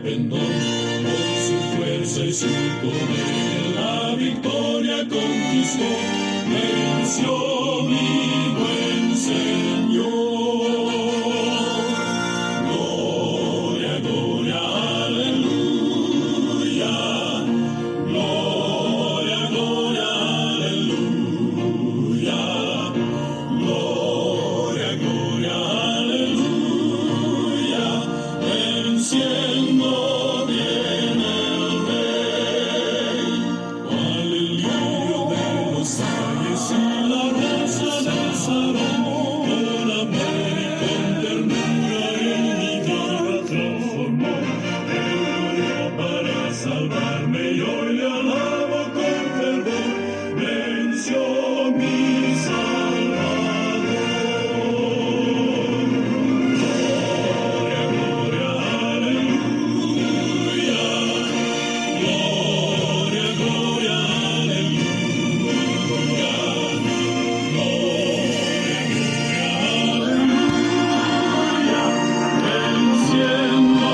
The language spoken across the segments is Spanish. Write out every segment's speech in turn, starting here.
en don, con su fuerza y su poder, la victoria conquistó, venció mi buen Señor. Gloria, gloria, aleluya. Gloria, gloria, aleluya. Gloria, gloria, aleluya. Venciendo viene el Rey. Aleluya de los valles y la rosa del Sarón, con amor y con ternura en mi vida transformó. Él murió para salvarme y hoy le alabo con fervor. Venció mi Salvador. Gloria, gloria, aleluya. Gloria, gloria, aleluya. Gloria, gloria, aleluya. Venciendo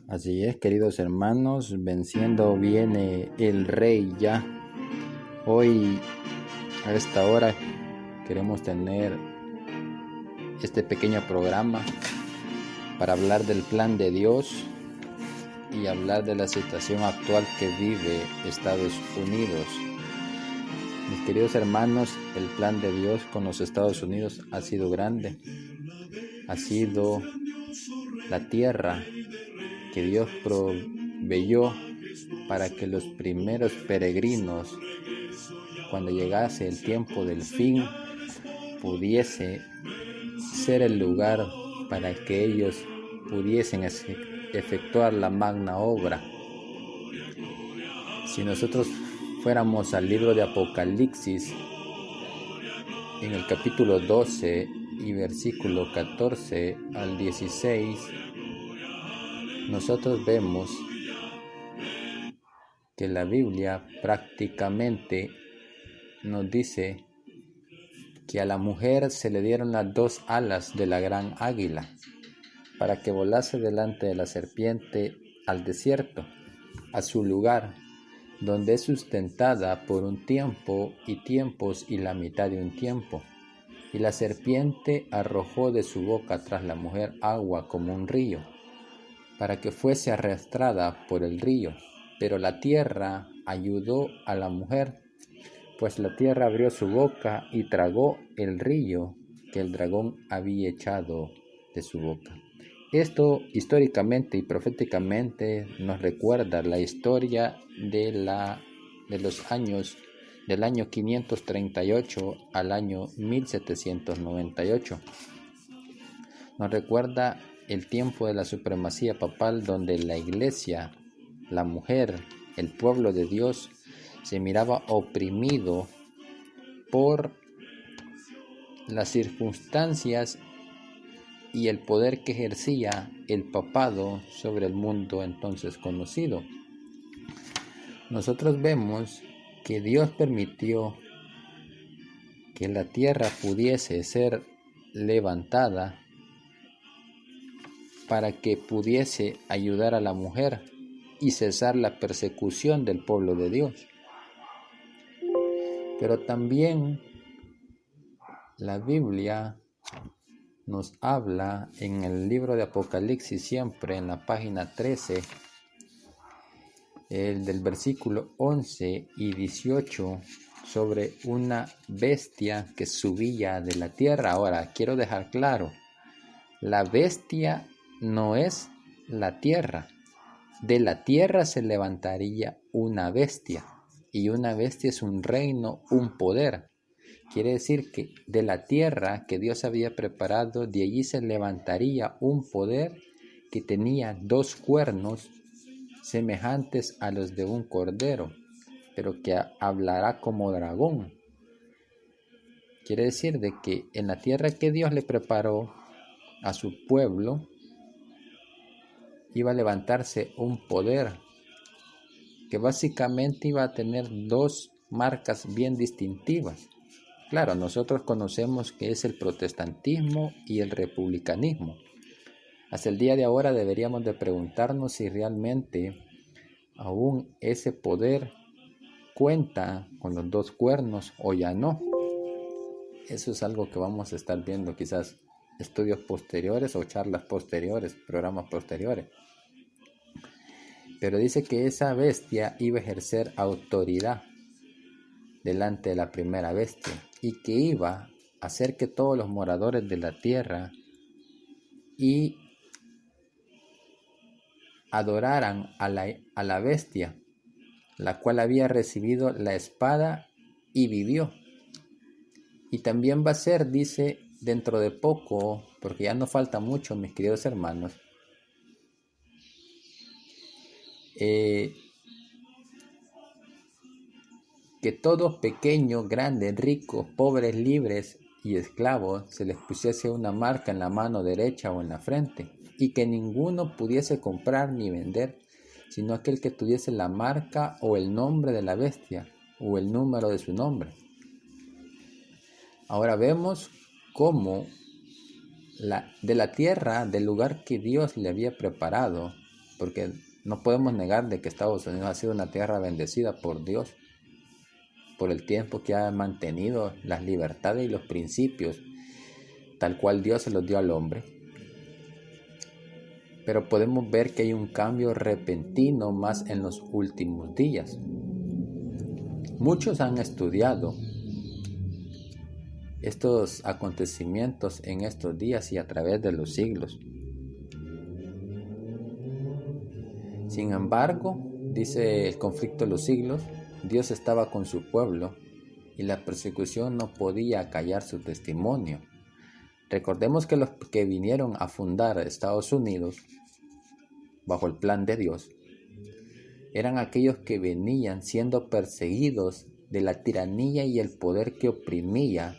Así es, queridos hermanos, venciendo viene el Rey ya. Hoy, a esta hora, queremos tener este pequeño programa para hablar del plan de Dios y hablar de la situación actual que vive Estados Unidos. Mis queridos hermanos, el plan de Dios con los Estados Unidos ha sido grande. Ha sido la tierra que Dios proveyó para que los primeros peregrinos, cuando llegase el tiempo del fin, pudiese ser el lugar para que ellos pudiesen efectuar la magna obra. Si nosotros fuéramos al libro de Apocalipsis, en el capítulo 12 y versículo 14 al 16, nosotros vemos que la Biblia prácticamente nos dice que a la mujer se le dieron las dos alas de la gran águila para que volase delante de la serpiente al desierto, a su lugar, donde es sustentada por un tiempo y tiempos y la mitad de un tiempo. Y la serpiente arrojó de su boca tras la mujer agua como un río, para que fuese arrastrada por el río. Pero la tierra ayudó a la mujer, pues la tierra abrió su boca y tragó el río que el dragón había echado de su boca. Esto históricamente y proféticamente nos recuerda la historia del año 538 al año 1798. Nos recuerda el tiempo de la supremacía papal, donde la iglesia, la mujer, el pueblo de Dios se miraba oprimido por las circunstancias y el poder que ejercía el papado sobre el mundo entonces conocido. Nosotros vemos que Dios permitió que la tierra pudiese ser levantada para que pudiese ayudar a la mujer y cesar la persecución del pueblo de Dios. Pero también la Biblia nos habla en el libro de Apocalipsis, siempre en la página 13, del versículo 11 y 18, sobre una bestia que subía de la tierra. Ahora, quiero dejar claro, la bestia no es la tierra. De la tierra se levantaría una bestia, y una bestia es un reino, un poder. Quiere decir que de la tierra que Dios había preparado, de allí se levantaría un poder que tenía dos cuernos semejantes a los de un cordero, pero que hablará como dragón. Quiere decir de que en la tierra que Dios le preparó a su pueblo, iba a levantarse un poder que básicamente iba a tener dos marcas bien distintivas. Claro, nosotros conocemos que es el protestantismo y el republicanismo. Hasta el día de ahora deberíamos de preguntarnos si realmente aún ese poder cuenta con los dos cuernos o ya no. Eso es algo que vamos a estar viendo quizás estudios posteriores o charlas posteriores, programas posteriores. Pero dice que esa bestia iba a ejercer autoridad delante de la primera bestia y que iba a hacer que todos los moradores de la tierra y adoraran a la bestia, la cual había recibido la espada y vivió. Y también va a ser, dice, dentro de poco, porque ya no falta mucho, mis queridos hermanos, que todos pequeños, grandes, ricos, pobres, libres y esclavos se les pusiese una marca en la mano derecha o en la frente, y que ninguno pudiese comprar ni vender, sino aquel que tuviese la marca o el nombre de la bestia o el número de su nombre. Ahora vemos cómo de la tierra, del lugar que Dios le había preparado, porque no podemos negar de que Estados Unidos ha sido una tierra bendecida por Dios, por el tiempo que ha mantenido las libertades y los principios, tal cual Dios se los dio al hombre. Pero podemos ver que hay un cambio repentino más en los últimos días. Muchos han estudiado estos acontecimientos en estos días y a través de los siglos. Sin embargo, dice el conflicto de los siglos, Dios estaba con su pueblo y la persecución no podía callar su testimonio. Recordemos que los que vinieron a fundar Estados Unidos bajo el plan de Dios eran aquellos que venían siendo perseguidos de la tiranía y el poder que oprimía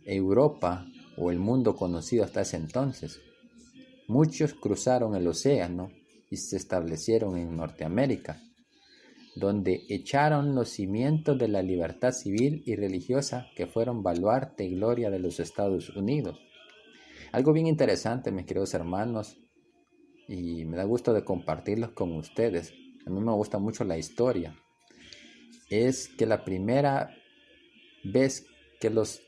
Europa o el mundo conocido hasta ese entonces. Muchos cruzaron el océano y se establecieron en Norteamérica, donde echaron los cimientos de la libertad civil y religiosa que fueron baluarte y gloria de los Estados Unidos. Algo bien interesante, mis queridos hermanos, y me da gusto de compartirlos con ustedes. A mí me gusta mucho la historia. Es que la primera vez que los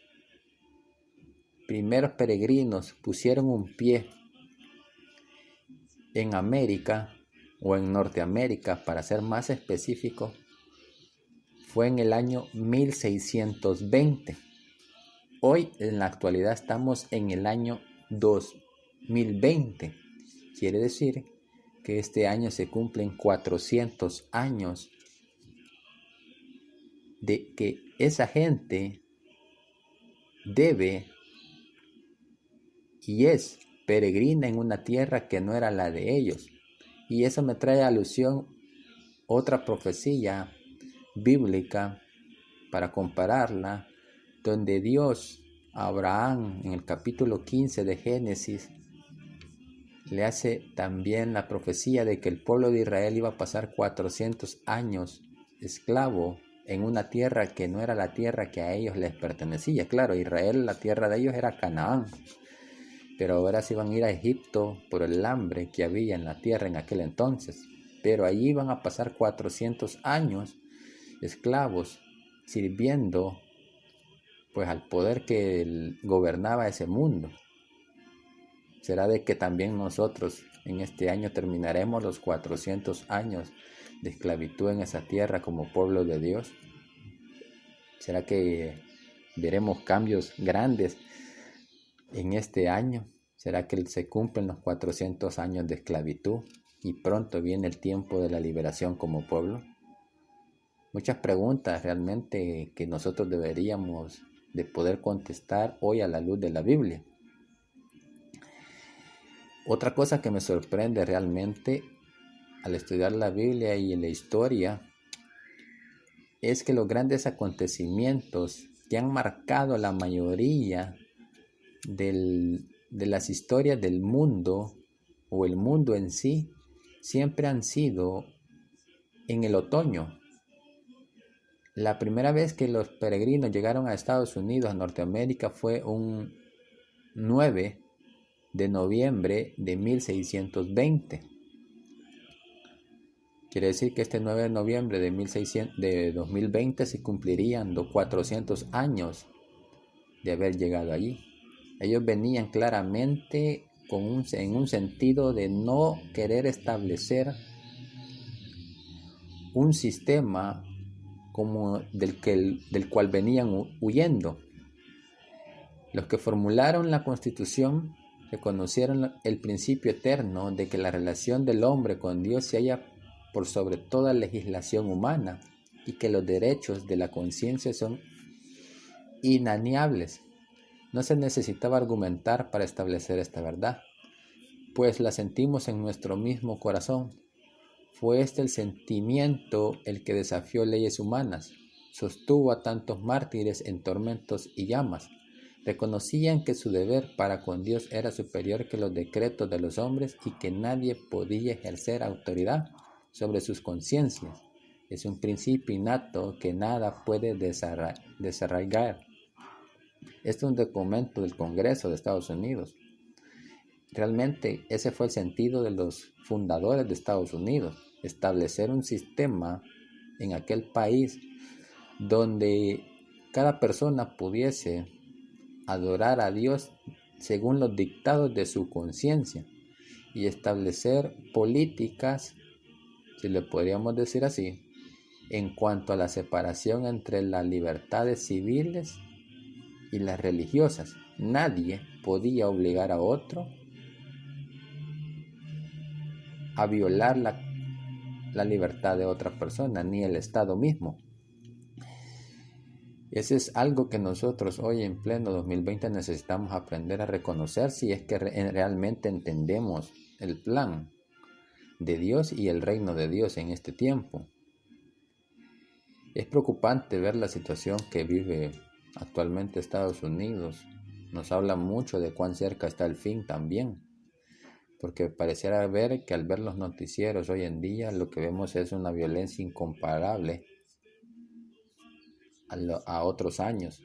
primeros peregrinos pusieron un pie en América o en Norteamérica, para ser más específico, fue en el año 1620. Hoy en la actualidad estamos en el año 2020. Quiere decir que este año se cumplen 400 años de que esa gente debe y es peregrina en una tierra que no era la de ellos. Y eso me trae a alusión otra profecía bíblica para compararla, donde Dios a Abraham en el capítulo 15 de Génesis le hace también la profecía de que el pueblo de Israel iba a pasar 400 años esclavo en una tierra que no era la tierra que a ellos les pertenecía. Claro, Israel, la tierra de ellos era Canaán, pero ahora se iban a ir a Egipto por el hambre que había en la tierra en aquel entonces. Pero allí iban a pasar 400 años esclavos, sirviendo pues al poder que gobernaba ese mundo. ¿Será de que también nosotros en este año terminaremos los 400 años de esclavitud en esa tierra como pueblo de Dios? ¿Será que veremos cambios grandes en este año? ¿Será que se cumplen los 400 años de esclavitud y pronto viene el tiempo de la liberación como pueblo? Muchas preguntas realmente que nosotros deberíamos de poder contestar hoy a la luz de la Biblia. Otra cosa que me sorprende realmente al estudiar la Biblia y la historia es que los grandes acontecimientos que han marcado la mayoría de las historias del mundo o el mundo en sí siempre han sido en el otoño. La primera vez que los peregrinos llegaron a Estados Unidos, a Norteamérica, fue un 9 de noviembre de 1620. Quiere decir que este 9 de noviembre de 2020 se cumplirían los 400 años de haber llegado allí. Ellos venían claramente en un sentido de no querer establecer un sistema como del cual venían huyendo. Los que formularon la Constitución reconocieron el principio eterno de que la relación del hombre con Dios se halla por sobre toda legislación humana y que los derechos de la conciencia son inalienables. No se necesitaba argumentar para establecer esta verdad, pues la sentimos en nuestro mismo corazón. Fue este el sentimiento el que desafió leyes humanas, sostuvo a tantos mártires en tormentos y llamas. Reconocían que su deber para con Dios era superior que los decretos de los hombres y que nadie podía ejercer autoridad sobre sus conciencias. Es un principio innato que nada puede desarraigar. Este es un documento del Congreso de Estados Unidos. Realmente ese fue el sentido de los fundadores de Estados Unidos, establecer un sistema en aquel país donde cada persona pudiese adorar a Dios según los dictados de su conciencia y establecer políticas, si le podríamos decir así, en cuanto a la separación entre las libertades civiles y las religiosas. Nadie podía obligar a otro a violar la libertad de otra persona, ni el Estado mismo. Ese es algo que nosotros hoy en pleno 2020 necesitamos aprender a reconocer si es que realmente entendemos el plan de Dios y el reino de Dios en este tiempo. Es preocupante ver la situación que vive actualmente Estados Unidos. Nos habla mucho de cuán cerca está el fin también, porque pareciera ver que al ver los noticieros hoy en día lo que vemos es una violencia incomparable a otros años,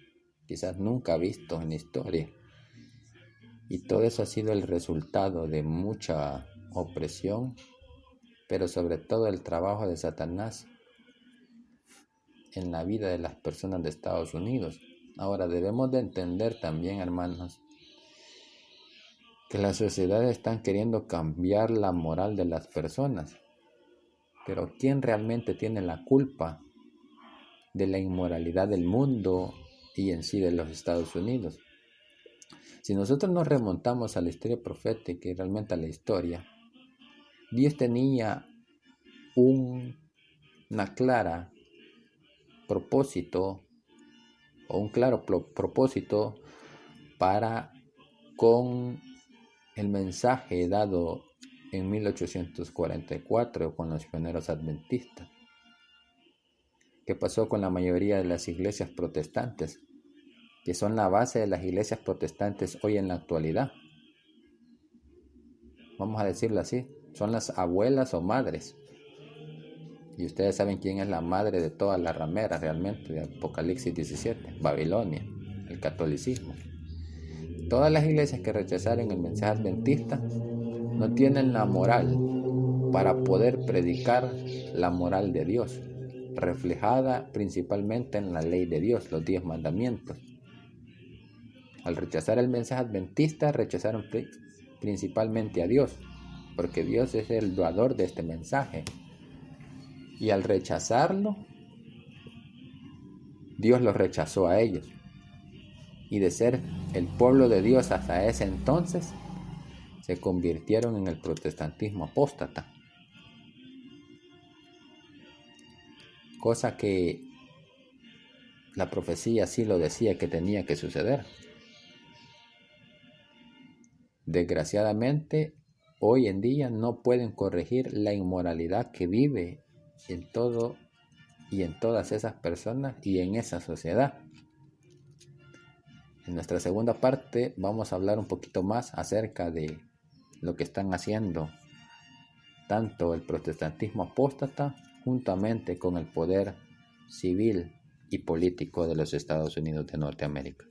quizás nunca visto en la historia. Y todo eso ha sido el resultado de mucha opresión, pero sobre todo el trabajo de Satanás en la vida de las personas de Estados Unidos. Ahora debemos de entender también, hermanos, que las sociedades están queriendo cambiar la moral de las personas. Pero ¿quién realmente tiene la culpa de la inmoralidad del mundo y en sí de los Estados Unidos? Si nosotros nos remontamos a la historia profética y realmente a la historia, Dios tenía una clara propósito o un claro propósito para con el mensaje dado en 1844 con los pioneros adventistas. ¿Qué pasó con la mayoría de las iglesias protestantes, que son la base de las iglesias protestantes hoy en la actualidad? Vamos a decirlo así, son las abuelas o madres. Y ustedes saben quién es la madre de todas las rameras realmente de Apocalipsis 17, Babilonia, el catolicismo. Todas las iglesias que rechazaron el mensaje adventista no tienen la moral para poder predicar la moral de Dios, reflejada principalmente en la ley de Dios, los 10 mandamientos. Al rechazar el mensaje adventista, rechazaron principalmente a Dios, porque Dios es el dador de este mensaje. Y al rechazarlo, Dios los rechazó a ellos. Y de ser el pueblo de Dios hasta ese entonces, se convirtieron en el protestantismo apóstata. Cosa que la profecía sí lo decía que tenía que suceder. Desgraciadamente, hoy en día no pueden corregir la inmoralidad que vive en todo y en todas esas personas y en esa sociedad. En nuestra segunda parte vamos a hablar un poquito más acerca de lo que están haciendo tanto el protestantismo apóstata juntamente con el poder civil y político de los Estados Unidos de Norteamérica.